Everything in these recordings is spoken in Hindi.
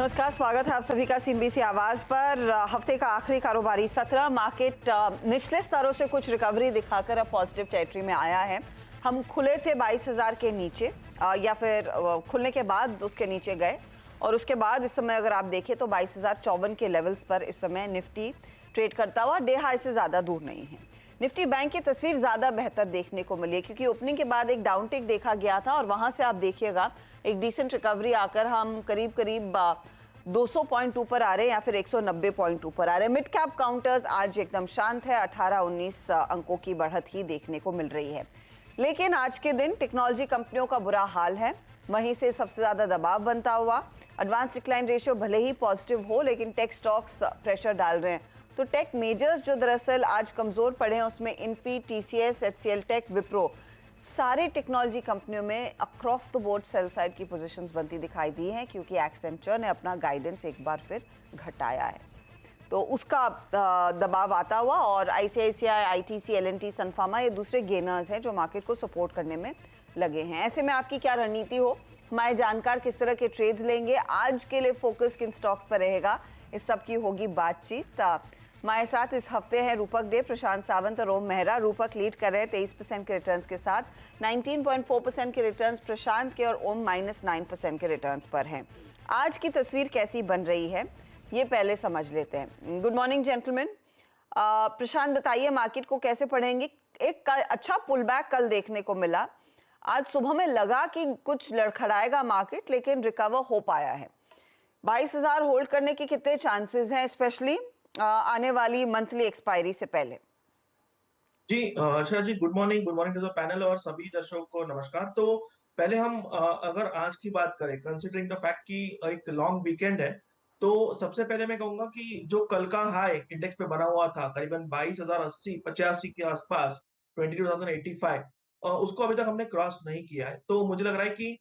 नमस्कार, स्वागत है आप सभी का सीएनबीसी आवाज पर। हफ्ते का आखिरी कारोबारी सत्र मार्केट निचले स्तरों से कुछ रिकवरी दिखाकर अब पॉजिटिव टेरिटरी में आया है। हम खुले थे 22,000 के नीचे या फिर खुलने के बाद उसके नीचे गए और उसके बाद इस समय अगर आप देखें तो 22,054 के लेवल्स पर इस समय निफ्टी ट्रेड करता हुआ डे हाई से ज़्यादा दूर नहीं है। निफ्टी बैंक की तस्वीर ज़्यादा बेहतर देखने को मिली है क्योंकि ओपनिंग के बाद एक डाउन टिक देखा गया था और वहाँ से आप देखिएगा एक डिसेंट रिकवरी आकर हम करीब 200 पॉइंट ऊपर आ रहे हैं या फिर 190 पॉइंट ऊपर आ रहे हैं। मिड कैप काउंटर्स आज एकदम शांत है, 18-19 अंकों की बढ़त ही देखने को मिल रही है। लेकिन आज के दिन टेक्नोलॉजी कंपनियों का बुरा हाल है, वहीं से सबसे ज़्यादा दबाव बनता हुआ। एडवांस डिक्लाइन रेशियो भले ही पॉजिटिव हो लेकिन टेक स्टॉक्स प्रेशर डाल रहे हैं। तो टेक मेजर्स जो दरअसल आज कमज़ोर पड़े हैं उसमें इन्फी, टीसीएस, एचसीएल टेक, विप्रो, सारी टेक्नोलॉजी कंपनियों में across the board sell side की पोजीशंस बनती दिखाई दी हैं क्योंकि एक्सेंचर ने अपना गाइडेंस एक बार फिर घटाया है, तो उसका दबाव आता हुआ। और आईसीआईसीआई, आईटीसी, एलएनटी, सनफार्मा ये दूसरे गेनर्स हैं जो मार्केट को सपोर्ट करने में लगे हैं। ऐसे में आपकी क्या रणनीति हो, हमारे जानकार किस तरह के ट्रेड्स लेंगे, आज के लिए फोकस किन स्टॉक्स पर रहेगा, इस सब की होगी बातचीत। हमारे साथ इस हफ्ते हैं रूपक डे, प्रशांत सावंत और ओम मेहरा। रूपक लीड कर रहे हैं 23% के रिटर्न्स के साथ, 19.4% के रिटर्न्स प्रशांत के और ओम -9% के रिटर्न्स पर हैं। आज की तस्वीर कैसी बन रही है ये पहले समझ लेते हैं। Good morning gentleman. प्रशांत बताइए मार्केट को कैसे पढ़ेंगे। एक अच्छा पुल बैक कल देखने को मिला, आज सुबह में लगा कि कुछ लड़खड़ाएगा मार्केट लेकिन रिकवर हो पाया है। 22,000 होल्ड करने के कितने चांसेस हैं, स्पेशली आने वाली मंथली एक्सपायरी से पहले? जी Harsha ji, good morning to the panel और सभी दर्शकों को नमस्कार। तो पहले हम अगर आज की बात करें, कंसिडरिंग द फैक्ट कि एक लॉन्ग वीकेंड है, तो सबसे पहले मैं कहूंगा कि जो कल का हाई इंडेक्स पे बना हुआ था करीबन 22,080-85 के आसपास, 22,085, उसको अभी तक हमने क्रॉस नहीं किया है। तो मुझे लग रहा है कि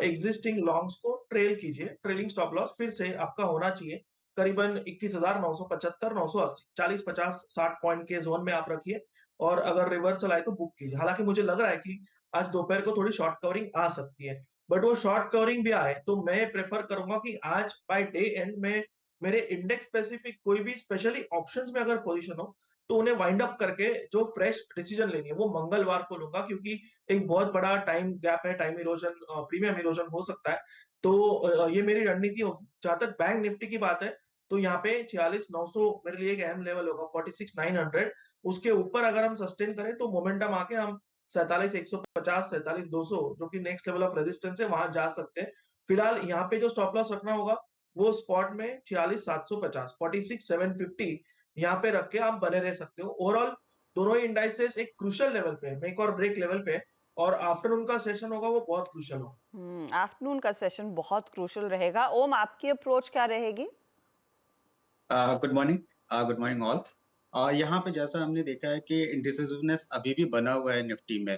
एग्जिस्टिंग लॉन्ग्स को ट्रेल कीजिए, ट्रेलिंग स्टॉप लॉस फिर से आपका होना चाहिए करीबन 21,975, 980, 40, 50, 60 पॉइंट के जोन में आप रखिए और अगर रिवर्सल आए तो बुक कीजिए। हालांकि मुझे लग रहा है कि आज दोपहर को थोड़ी शॉर्ट कवरिंग आ सकती है, बट वो शॉर्ट कवरिंग भी आए तो मैं प्रेफर करूंगा कि आज बाय डे एंड में मेरे इंडेक्स स्पेसिफिक कोई भी स्पेशली ऑप्शंस में अगर पोजीशन हो तो उन्हें वाइंड अप करके जो फ्रेश डिसीजन लेनी है वो मंगलवार को लूंगा, क्योंकि एक बहुत बड़ा टाइम गैप है, टाइम इरोजन, प्रीमियम इरोजन हो सकता है। तो ये मेरी रणनीति होगी। जहां तक बैंक निफ्टी की बात है तो यहाँ पे 46,900 मेरे लिए एक अहम लेवल होगा, 46,900। उसके ऊपर अगर हम सस्टेन करें तो मोमेंटम आके हम 47,150, 47,200 जो कि नेक्स्ट लेवल ऑफ रेजिस्टेंस है वहां जा सकते हैं। फिलहाल यहाँ पे जो स्टॉप लॉस रखना होगा वो स्पॉट में 46,750, 46,750 यहाँ पे रख के आप बने रह सकते हो। ओवरऑल दोनों ही इंडाइसेस एक क्रूशियल लेवल पे है, मेक और ब्रेक लेवल पे है, और आफ्टरनून का सेशन होगा वो बहुत क्रूशियल होगा। आफ्टरनून का सेशन बहुत क्रूशियल रहेगा। ओम, आपकी अप्रोच क्या रहेगी? Good morning, good morning all. यहाँ पे जैसा हमने देखा है कि इंडिसिसिवनेस अभी भी बना हुआ है निफ्टी में।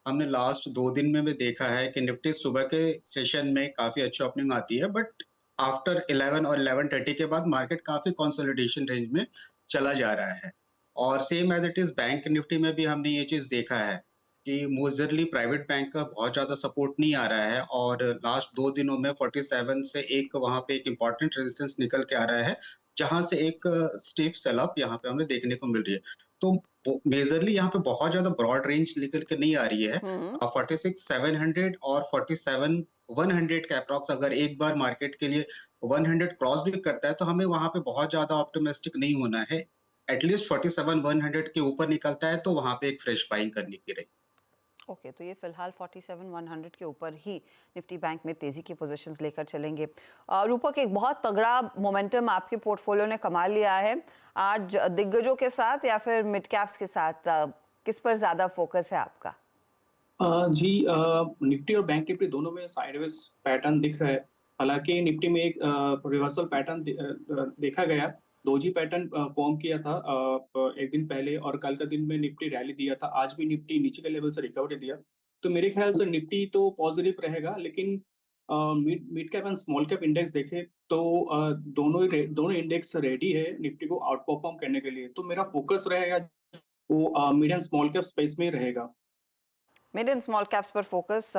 हमने लास्ट 2 दिन में भी देखा है कि निफ्टी सुबह के सेशन में काफी अच्छी ओपनिंग आती है, बट आफ्टर 11 और 11:30 के बाद मार्केट काफी कंसोलिडेशन रेंज में चला जा रहा है। और same as it is bank Nifty में भी हमने ये चीज देखा है कि मोजरली प्राइवेट बैंक का बहुत ज्यादा सपोर्ट नहीं आ रहा है, और लास्ट 2 दिनों में 47 से एक वहां पे एक इंपॉर्टेंट रेजिस्टेंस निकल के आ रहा है, जहां से एक स्टीप सेल अप यहाँ पे हमें देखने को मिल रही है। तो मेजरली यहाँ पे बहुत ज्यादा ब्रॉड रेंज निकल के नहीं आ रही है। 46,700 और 47,100 के अप्रॉक्स अगर एक बार मार्केट के लिए 100 क्रॉस भी करता है तो हमें वहां पे बहुत ज्यादा ऑप्टिमिस्टिक नहीं होना है। एटलीस्ट 47,100 के ऊपर निकलता है तो वहां पे एक फ्रेश बाइंग करने की रही। ओके, तो ये फिलहाल 47,100 के ऊपर ही निफ्टी बैंक में तेजी की पोजीशंस लेकर चलेंगे। रूपक, एक बहुत तगड़ा मोमेंटम आपके पोर्टफोलियो ने कमा लिया है आज, दिग्गजों के साथ या फिर मिड कैप्स के साथ, किस पर ज्यादा फोकस है आपका? जी, निफ्टी और बैंक निफ्टी दोनों में साइडवेज पैटर्न दिख रहा है। हालांकि निफ्टी में एक रिवर्सल पैटर्न देखा गया, डोजी पैटर्न फॉर्म किया था एक दिन पहले, और कल का दिन में निफ्टी रैली दिया था। आज भी निफ्टी नीचे के लेवल से रिकवरी दिया, तो मेरे ख्याल से निफ्टी तो पॉजिटिव रहेगा। लेकिन mid cap and small cap index देखें तो दोनों इंडेक्स रेडी है निफ्टी को आउट परफॉर्म करने के लिए। तो मेरा फोकस रहेगा वो mid and small cap space में रहेगा। मिड एंड स्मॉल कैप्स पर फोकस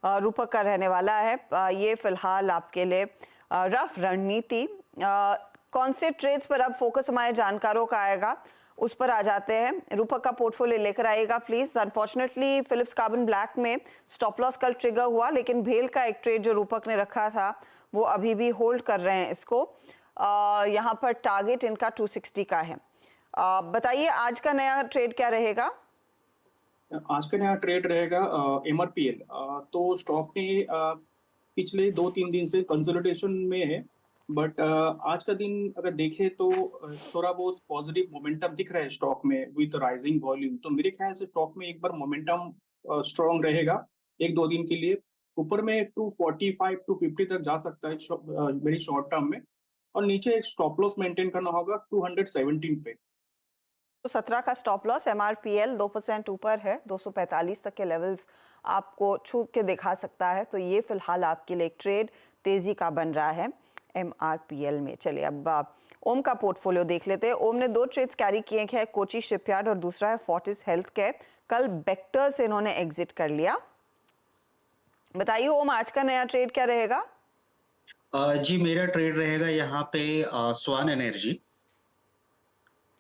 रूपक का रहने वाला है। ये फिलहाल आपके लिए रफ रणनीति। कौन से ट्रेड्स पर अब फोकस हमारे जानकारों का आएगा, उस पर आ जाते हैं। रूपक का पोर्टफोलियो लेकर आइएगा प्लीज। अनफॉर्चुनेटली फिलिप्स कार्बन ब्लैक में स्टॉप लॉस कल ट्रिगर हुआ, लेकिन भेल का एक ट्रेड जो रूपक ने रखा था वो अभी भी होल्ड कर रहे हैं इसको। यहाँ पर टारगेट इनका 260 का है। बताइए आज का नया ट्रेड क्या रहेगा? आज का नया ट्रेड रहेगा MRPL। तो स्टॉक ने पिछले 2-3 दिन से कंसोलिडेशन में है, बट आज का दिन अगर देखें तो थोड़ा बहुत पॉजिटिव मोमेंटम दिख रहा है स्टॉक में विद राइजिंग वॉल्यूम। तो मेरे ख्याल से स्टॉक में एक बार मोमेंटम स्ट्रॉन्ग रहेगा 1-2 दिन के लिए। ऊपर में 245 250 तक जा सकता है वेरी शॉर्ट टर्म में, और नीचे एक स्टॉप लॉस मेंटेन करना होगा 217 पे। 17 का स्टॉप लॉस। MRPL 2% ऊपर है, 245 तक के लेवल्स आपको छू के दिखा सकता है। तो ये फिलहाल आपके लिए एक ट्रेड तेजी का बन रहा है MRPL में। चलिए अब ओम का पोर्टफोलियो देख लेते हैं। ओम ने 2 ट्रेड्स कैरी किए हैं, कोची शिपयार्ड और दूसरा है फोर्टिस हेल्थ केयर। कल बेक्टर से इन्होंने एग्जिट कर लिया। बताइए ओम आज का नया ट्रेड क्या रहेगा? जी मेरा ट्रेड रहेगा यहाँ पे स्वान एनर्जी।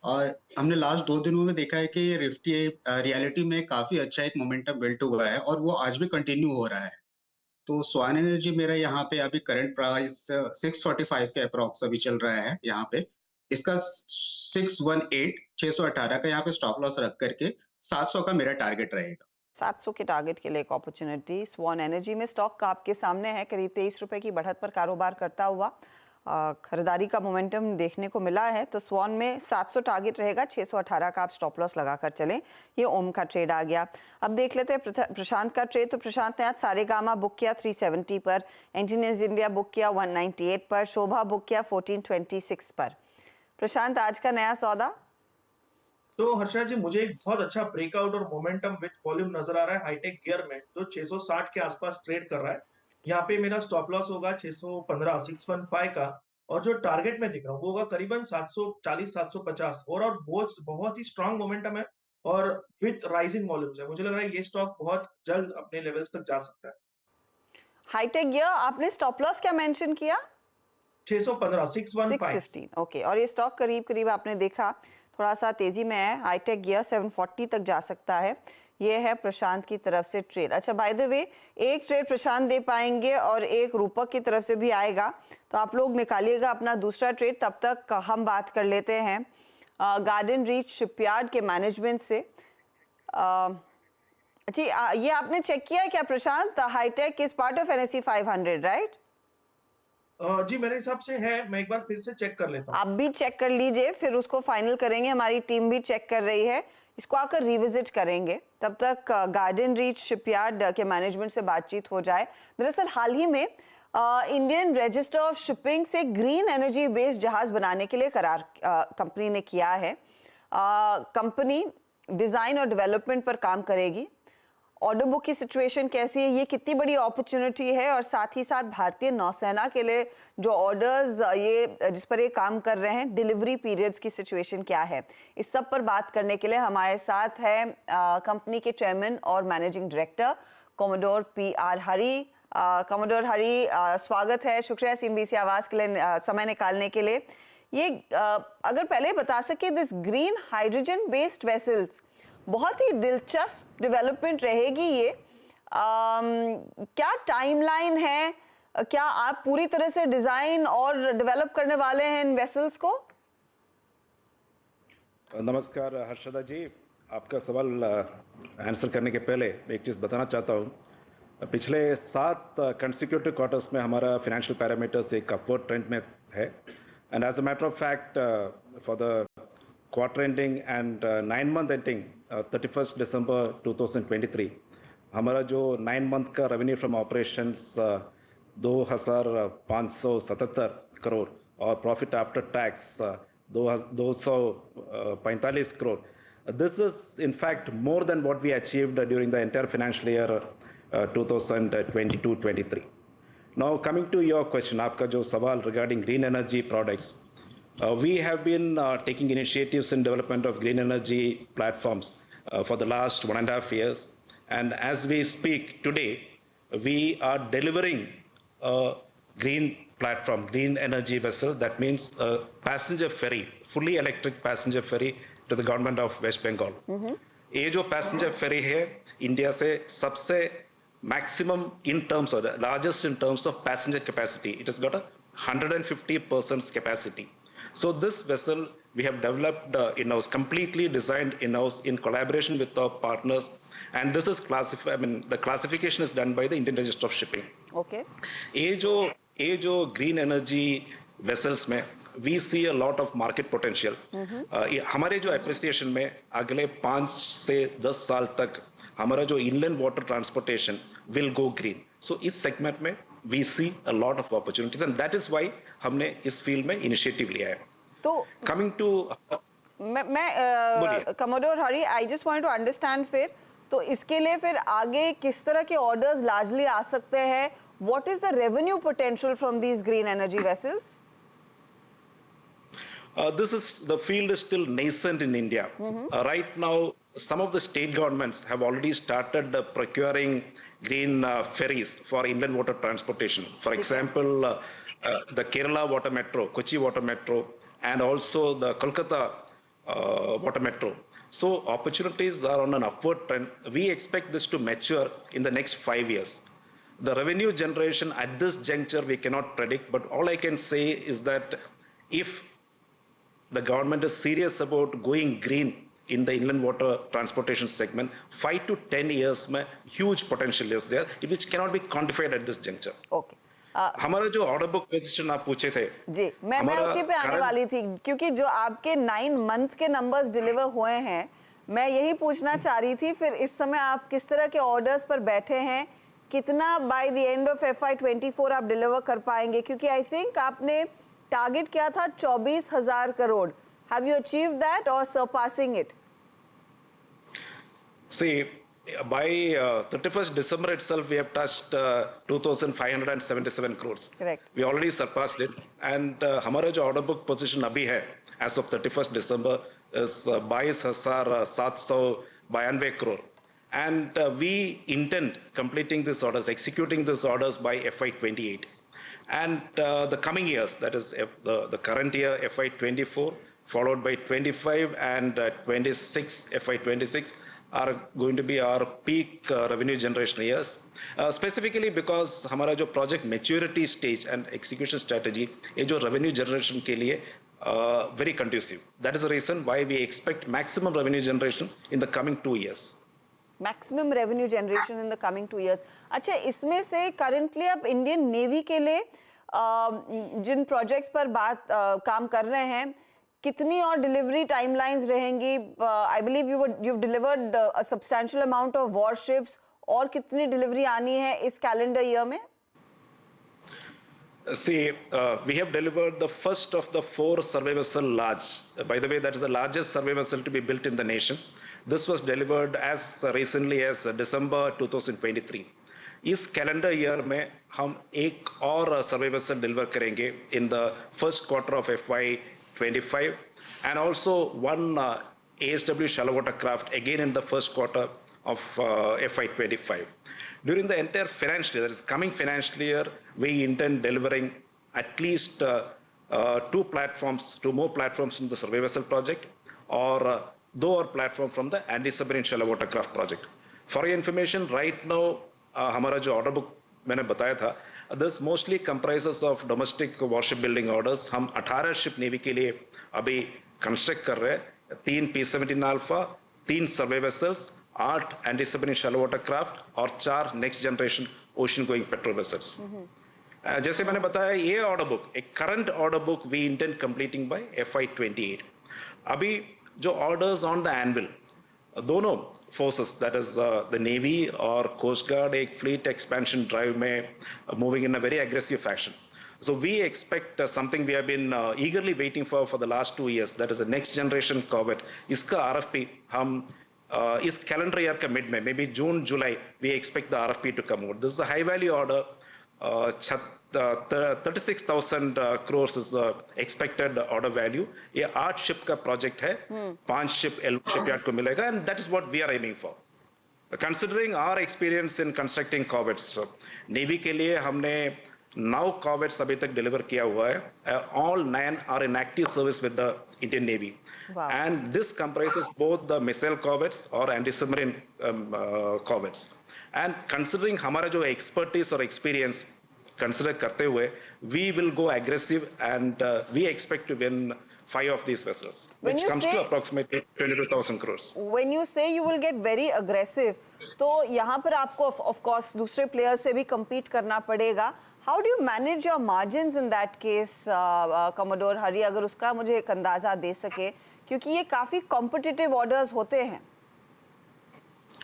हमने लास्ट 2 दिनों में देखा है कि रियलिटी में काफी अच्छा एक मोमेंटम बिल्ट हुआ है और वो आज भी कंटिन्यू हो रहा है। तो स्वान एनर्जी मेरा यहाँ पे अभी करंट प्राइस 645 के अप्रॉक्स अभी चल रहा है यहाँ पे। इसका 618 का यहाँ पे स्टॉप लॉस रख करके 700 का मेरा टारगेट रहेगा। 700 के टारगेट के लिए एक अपॉर्चुनिटी स्वान एनर्जी में। स्टॉक का आपके सामने है, करीब 23 रुपए की बढ़त पर कारोबार करता हुआ खरीदारी का मोमेंटम देखने को मिला है। तो स्वान में 700 टारगेट रहेगा, 618 का आप स्टॉप लॉस लगाकर चलें। ये ओम का ट्रेड आ गया। अब देख लेते हैं प्रशांत का ट्रेड। तो प्रशांत ने आज सारेगामा बुक किया 370 पर, इंजीनियर्स इंडिया बुक किया 198 पर, शोभा बुक किया 1426 पर। प्रशांत आज का नया सौदा? तो हर्षा जी मुझे एक बहुत अच्छा ब्रेकआउट और मोमेंटम विद वॉल्यूम नजर आ रहा है हाईटेक गियर में, जो 660 के आसपास ट्रेड कर रहा है। यहाँ पे मेरा स्टॉप लॉस होगा 615 615 का, और जो टारगेट में दिख रहा हूँ वो होगा करीबन 740 750। और बहुत ही स्ट्रांग मोमेंटम है और विद राइजिंग वॉल्यूम्स है। मुझे लग रहा है ये स्टॉक बहुत जल्द अपने लेवल्स तक जा सकता है। हाईटेक गियर आपने स्टॉप लॉस क्या मेंशन किया? 615 615। ओके, और ये स्टॉक करीब करीब आपने देखा थोड़ा सा तेजी में है। हाईटेक गियर 740 तक जा सकता है। ये है प्रशांत की तरफ से ट्रेड। अच्छा, बाय द वे एक ट्रेड प्रशांत दे पाएंगे और एक रूपक की तरफ से भी आएगा, तो आप लोग निकालिएगा अपना दूसरा ट्रेड। तब तक हम बात कर लेते हैं गार्डन रीच शिपयार्ड के मैनेजमेंट से। जी ये आपने चेक किया क्या Prashant? Hi tech is part of NSE 500 right? जी मेरे हिसाब से है, मैं एक बार फिर से चेक कर लेता हूँ। आप भी चेक कर लीजिए, फिर उसको फाइनल करेंगे। हमारी टीम भी चेक कर रही है, इसको आकर रिविजिट करेंगे। तब तक गार्डन रीच शिपयार्ड के मैनेजमेंट से बातचीत हो जाए। दरअसल हाल ही में इंडियन रजिस्टर ऑफ शिपिंग से ग्रीन एनर्जी बेस्ड जहाज बनाने के लिए करार कंपनी ने किया है। कंपनी डिजाइन और डेवलपमेंट पर काम करेगी। ऑर्डर बुक की सिचुएशन कैसी है, ये कितनी बड़ी अपॉर्चुनिटी है, और साथ ही साथ भारतीय नौसेना के लिए जो ऑर्डर्स ये जिस पर ये काम कर रहे हैं, डिलीवरी पीरियड्स की सिचुएशन क्या है, इस सब पर बात करने के लिए हमारे साथ है कंपनी के चेयरमैन और मैनेजिंग डायरेक्टर कॉमोडोर PR हरी। कॉमोडोर हरी, स्वागत है, शुक्रिया CNBC आवाज़ के लिए समय निकालने के लिए। ये अगर पहले बता सके, this green hydrogen based vessels बहुत ही दिलचस्प डेवलपमेंट रहेगी ये। क्या टाइमलाइन है, क्या आप पूरी तरह से डिजाइन और डेवलप करने वाले हैं इन वेसल्स को? नमस्कार हर्षदा जी, आपका सवाल आंसर करने के पहले एक चीज़ बताना चाहता हूँ। पिछले 7 कंसेक्यूटिव क्वार्टर्स में हमारा फाइनेंशियल पैरामीटर्स एक अपवर्ड ट्रेंड में है, and as a matter of fact for the quarter ending and 9 month ending 31 December 2023 हमारा जो 9 मंथ का रेवेन्यू फ्रॉम ऑपरेशंस 2577 करोड़ और profit after tax 245 crore. This is in fact more than what we achieved during the entire financial year 2022-23. Now coming to your question, आपका जो सवाल regarding green energy products, we have been taking initiatives in development of green energy platforms for the last 1.5 years, and as we speak today, we are delivering a green platform, green energy vessel. That means a passenger ferry, fully electric passenger ferry to the government of West Bengal. ये जो पैसेंजर फेरी है इंडिया से सबसे maximum in terms of largest in terms of passenger capacity. It has got a 150 persons capacity. So this vessel we have developed in-house, completely designed in-house in collaboration with our partners, and this is classified. I mean, the classification is done by the Indian Register of Shipping. Okay. ये जो green energy vessels में we see a lot of market potential. हमारे जो appreciation में अगले 5 से 10 साल तक हमारा जो inland water transportation will go green. So इस segment में we see a lot of opportunities, and that is why हमने इस field में initiative लिया है. तो Coming to मैं commodore Hari, I just want to understand फिर तो इसके लिए फिर आगे किस तरह के ऑर्डर्स लार्जली आ सकते हैं? What is the revenue potential from these green energy vessels? The field is still nascent in India. Right now, some of the state governments have already started procuring green ferries for inland water transportation. For example, the Kerala Water Metro, Kochi Water Metro, and also the Kolkata Water Metro. So opportunities are on an upward trend. We expect this to mature in the next 5 years. The revenue generation at this juncture we cannot predict, but all I can say is that if the government is serious about going green in the inland water transportation segment, 5 to 10 years में huge potential is there, which cannot be quantified at this juncture. Okay, हमारा जो ऑर्डर बुक पोजीशन आप पूछे थे जी मैं उसी पे आने वाली थी, क्योंकि जो आपके 9 मंथ के नंबर्स डिलीवर हुए हैं, मैं यही पूछना चाह रही थी फिर इस समय आप किस तरह के ऑर्डर्स पर बैठे हैं, कितना by the end of FY24 आप डिलीवर कर पाएंगे? क्योंकि आई थिंक आपने टारगेट किया था 24,000 crore. Have you achieved that or surpassing it? See, by 31st December itself, we have touched 2,577 crores. Correct. We already surpassed it. And हमारा जो order book position अभी है, as of 31st December, is 22,792 crore. And we intend completing these orders, executing these orders by FY28. And the coming years, that is the current year, FY24, followed by 25 and 26, FY26, are going to be our peak revenue generation years. Specifically because हमारा जो project maturity stage and execution strategy, ये जो revenue generation के लिए very conducive. That is the reason why we expect maximum revenue generation in the coming 2 years. Maximum revenue generation in the coming 2 years. अच्छा, इसमें से करंटली आप इंडियन नेवी के लिए जिन प्रोजेक्ट्स पर काम कर रहे हैं, कितनी और डिलीवरी टाइमलाइंस रहेंगी? I believe you delivered a substantial amount of warships, और कितनी डिलीवरी आनी है इस कैलेंडर ईयर में? See, we have delivered the first of the 4 survey vessel large. By the way, that is the largest survey vessel to be built in the nation. This was delivered as recently as December 2023. इस कैलेंडर ईयर में हम एक और सर्वे वेसल डिलीवर करेंगे in the first quarter of FY25, and also one ASW shallow water craft again in the first quarter of FY25. During the entire financial year, that is coming financial year, we intend delivering at least 2 more platforms from the survey vessel project, or though platform from the anti-submarine shallow water craft project. For your information, right now, हमारा जो order book मैंने बताया था, this mostly comprises of domestic warship building orders. हम 18 ship navy के लिए अभी construct कर रहे हैं, 3 P-17 Alpha, 3 survey vessels, 8 anti-submarine shallow water craft और 4 next generation ocean going petrol vessels. जैसे मैंने बताया, ये order book, एक current order book we intend completing by FY28. अभी जो orders on the anvil, दोनों forces, that is the Navy or Coast Guard, एक fleet expansion drive में moving in a very aggressive fashion. So we expect something we have been eagerly waiting for the last 2 years, that is the next generation corvette. इसका RFP हम इस calendar year का mid में, maybe June, July, we expect the RFP to come out. This is a high value order. 36,000 crores is the expected order value. ये 8 ship का project है, 5 ship shipyard को मिलेगा, and that is what we are aiming for. Considering our experience in constructing corvettes, Navy के लिए हमने 9 corvettes अभी तक डिलीवर किया हुआ है. All 9 are in active service with the Indian Navy. Wow. And this comprises both the missile corvettes or anti-submarine corvettes. And considering हमारा जो expertise और experience consider करते हुए, we will go aggressive and we expect to win 5 of these vessels, When which you comes say- to approximately 22,000 crores. When you say you will get very aggressive, तो यहाँ पर आपको of course दूसरे players से भी compete करना पड़ेगा. How do you manage your margins in that case, Commodore Hari? अगर उसका मुझे एक अंदाजा दे सके, क्योंकि ये काफी competitive orders होते हैं.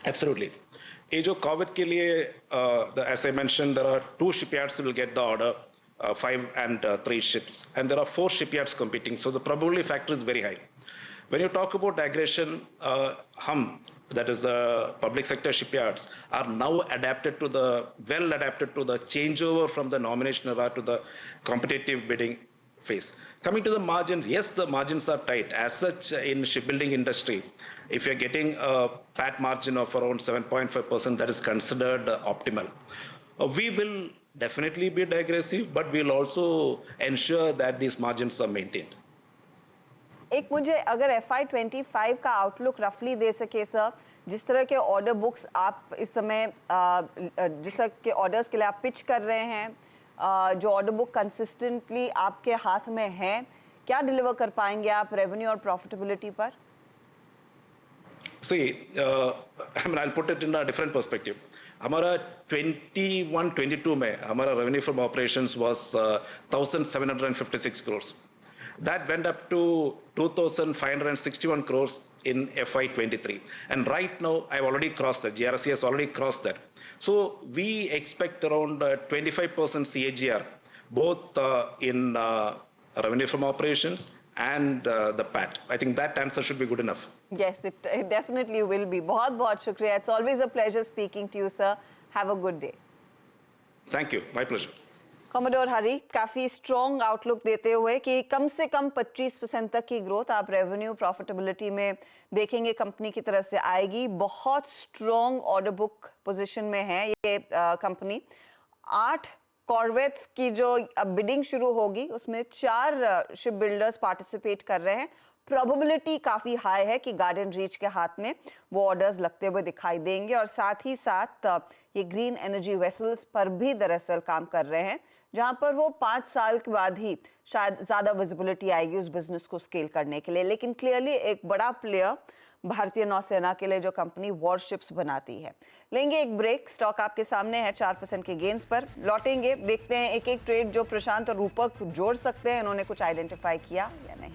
Absolutely. ये जो corvette के लिए, as I mentioned, there are 2 shipyards will get the order, 5 and 3 ships, and there are 4 shipyards competing. So the probability factor is very high. When you talk about aggression, that is public sector shipyards, are now adapted to the changeover from the nomination era to the competitive bidding phase. Coming to the margins, yes, the margins are tight. As such, in shipbuilding industry, if you're getting a PAT margin of around 7.5%, that is considered optimal. We will definitely bid aggressive, but we'll also ensure that these margins are maintained. एक मुझे अगर FY25 का आउटलुक रफली दे सके सर, जिस तरह के ऑर्डर बुक्स आप इस समय जिस तरह के ऑर्डर्स के लिए आप पिच कर रहे हैं, जो ऑर्डर बुक कंसिस्टेंटली आपके हाथ में है, क्या डिलीवर कर पाएंगे आप रेवेन्यू और प्रॉफिटेबिलिटी पर? See, I'll put it in a different perspective. हमारा 21-22 में हमारा revenue from operations was 1,756 crores. That went up to 2,561 crores in FY23. And right now, I've already crossed that. GRC has already crossed that. So we expect around 25% CAGR, both in revenue from operations and the PAT. I think that answer should be good enough. Yes, it definitely will be. बहुत शुक्रिया. It's always a pleasure speaking to you, sir. Have a good day. Thank you. My pleasure. Commodore Hari काफ़ी स्ट्रॉन्ग आउटलुक देते हुए कि कम से कम 25% तक की ग्रोथ आप रेवेन्यू प्रॉफिटेबिलिटी में देखेंगे कंपनी की तरफ से आएगी. बहुत स्ट्रॉन्ग ऑर्डर बुक पोजीशन में है ये कंपनी. 8 कॉर्वेट्स की जो अब बिडिंग शुरू होगी उसमें 4 शिप बिल्डर्स पार्टिसिपेट कर रहे हैं. प्रोबेबिलिटी काफ़ी हाई है कि गार्डन रीच के हाथ में वो ऑर्डर्स लगते हुए दिखाई देंगे और साथ ही साथ ये ग्रीन एनर्जी वेसल्स पर भी दरअसल काम कर रहे हैं, जहां पर वो 5 साल के बाद ही शायद ज़्यादा विजिबिलिटी आएगी उस बिजनेस को स्केल करने के लिए. लेकिन क्लियरली एक बड़ा प्लेयर भारतीय नौसेना के लिए जो कंपनी वॉरशिप्स बनाती है. लेंगे एक ब्रेक. स्टॉक आपके सामने है 4% के गेन्स पर. लौटेंगे, देखते हैं एक एक ट्रेड जो प्रशांत और रूपक जोड़ सकते हैं. उन्होंने कुछ आइडेंटिफाई किया या नहीं.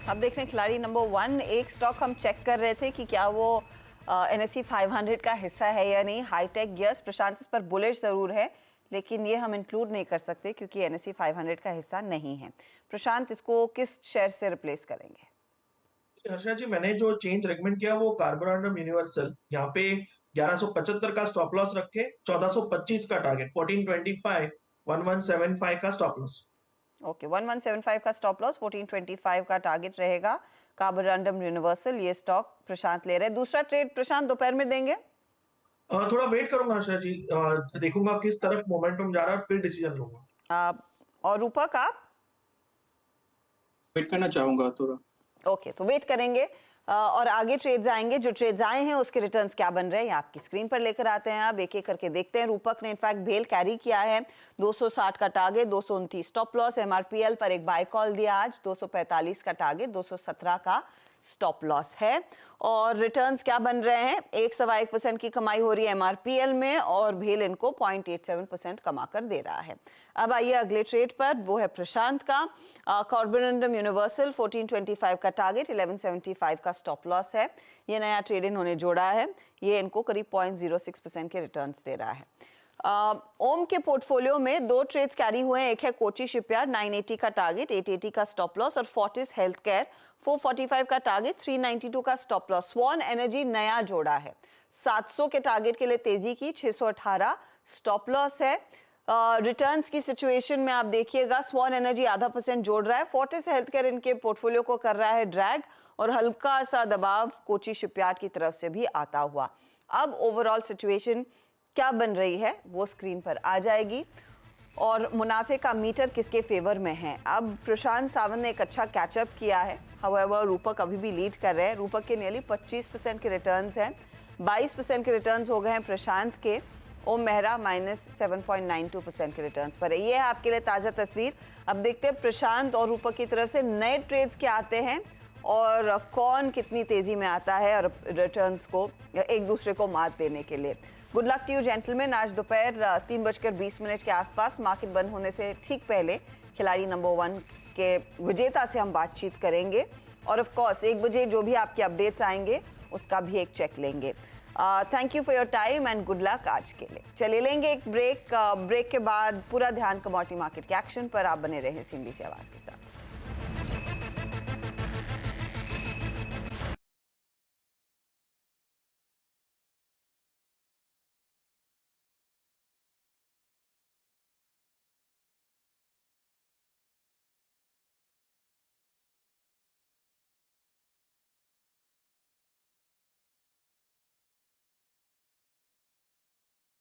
अब देख रहे हैं खिलाड़ी नंबर 1. एक स्टॉक हम चेक कर रहे थे कि क्या वो NSE 500 का हिस्सा है या नहीं. Hi tech gears. प्रशांत इस पर बुलिश जरूर है, लेकिन ये हम इंक्लूड नहीं कर सकते क्योंकि NSE 500 का हिस्सा नहीं है. प्रशांत, इसको किस शेयर से रिप्लेस करेंगे? हर्षा जी, मैंने जो चेंज रेकमेंड किया वो कार्बोरंडम यूनिवर्सल. यहाँ पे 1175 का स्टॉप लॉस रखे, 1425 का टारगेट, 1425, 1175 का स्टॉप लॉस. ओके, 1175 का स्टॉप लॉस, 1425 का टारगेट रहेगा. कार्बोरंडम यूनिवर्सल ये स्टॉक प्रशांत ले रहे हैं. दूसरा ट्रेड प्रशांत दोपहर में देंगे? थोड़ा वेट करूंगा हर्षा जी, देखूंगा किस तरफ मोमेंटम जा रहा है, फिर डिसीजन लूंगा. और रूपक आप? वेट करना चाहूंगा थोड़ा. ओके, तो वेट करेंगे और आगे ट्रेड्स आएंगे. जो ट्रेड्स आए हैं उसके रिटर्न्स क्या बन रहे हैं आपकी स्क्रीन पर लेकर आते हैं. अब एक एक करके देखते हैं. रूपक ने इनफैक्ट भेल कैरी किया है. 260 का टारगेट, 229 स्टॉप लॉस. MRPL पर एक बाय कॉल दिया आज. 245 का टारगेट, 217 का स्टॉप लॉस है. और रिटर्न्स क्या बन रहे हैं? 1.1% की कमाई हो रही है MRPL में और भेल इनको 0.87% कमा कर दे रहा है. अब आइए अगले ट्रेड पर, वो है प्रशांत का. कार्बोरंडम यूनिवर्सल 1425 का टारगेट, 1175 का स्टॉप लॉस है. ये नया ट्रेड इन्होंने जोड़ा है. ये इनको करीब 0.06% के रिटर्न्स दे रहा है. ओम के पोर्टफोलियो में 2 ट्रेड्स कैरी हुए हैं. एक है कोची शिपयार्ड, 980 का टारगेट, 880 का स्टॉप लॉस. और फोर्टिस हेल्थ केयर 445 का टारगेट, 392 का स्टॉप लॉस. स्वॉन एनर्जी नया जोड़ा है. 700 के टारगेट के लिए तेजी की, 618 स्टॉप लॉस है. रिटर्न्स की सिचुएशन में आप देखिएगा, स्वॉन एनर्जी 0.5% जोड़ रहा है. फोर्टिस हेल्थ केयर इनके पोर्टफोलियो को कर रहा है ड्रैग और हल्का सा दबाव कोची शिपयार्ड की तरफ से भी आता हुआ। अब ओवरऑल सिचुएशन क्या बन रही है वो स्क्रीन पर आ जाएगी और मुनाफे का मीटर किसके फेवर में है। अब प्रशांत सावंत ने एक अच्छा कैचअप किया है, हाउएवर रूपक अभी भी लीड कर रहे हैं। रूपक के नियरली 25% के रिटर्न्स हैं, 22% के रिटर्न्स हो गए हैं प्रशांत के। ओम मेहरा -7.92% के रिटर्न्स पर है। ये है आपके लिए ताज़ा तस्वीर। अब देखते हैं प्रशांत और रूपक की तरफ से नए ट्रेड्स क्या आते हैं और कौन कितनी तेज़ी में आता है और रिटर्न्स को एक दूसरे को मात देने के लिए। Good luck to you gentleman. आज दोपहर 3:20 के आसपास मार्केट बंद होने से ठीक पहले खिलाड़ी नंबर 1 के विजेता से हम बातचीत करेंगे और ऑफ कोर्स 1 बजे जो भी आपके अपडेट्स आएंगे उसका भी एक चेक लेंगे। Thank you for your time and good luck आज के लिए। चलिए लेंगे एक ब्रेक। ब्रेक के बाद पूरा ध्यान कमोडिटी मार्केट के एक्शन पर। आप बने रहे CNBC आवाज़ के साथ।